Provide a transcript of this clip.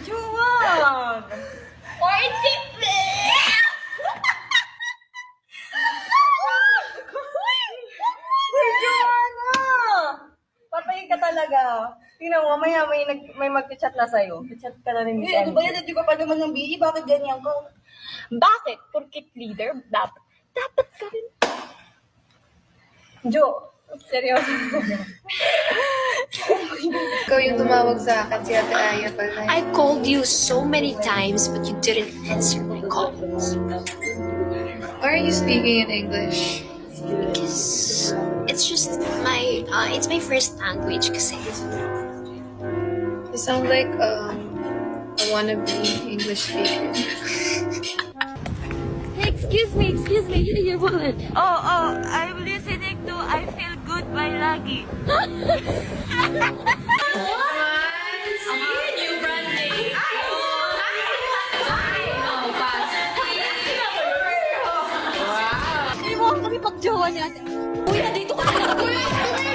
Juwag! Joanna! Patayin ka talaga. Tingnan mo, mamaya may mag-chat na sa'yo. Chat ka na rin. Ano ba yan? Hindi ka pa naman ng BE. Bakit ganyan ka? Bakit? Porkit leader, dapat ka rin. Jo, seryoso. Ikaw yung tumawag sa akin, si Ate Aya pala. I called you so many times, but you didn't answer my calls. Why are you speaking in English? Because it's just it's my first language kasi. You sound like a wannabe English speaker. Excuse me, here your wallet. Oh, I'm listening to I Feel Good by Lagi. Hindi mo ako kami pag-jowa niya. Uy, nandito ka na!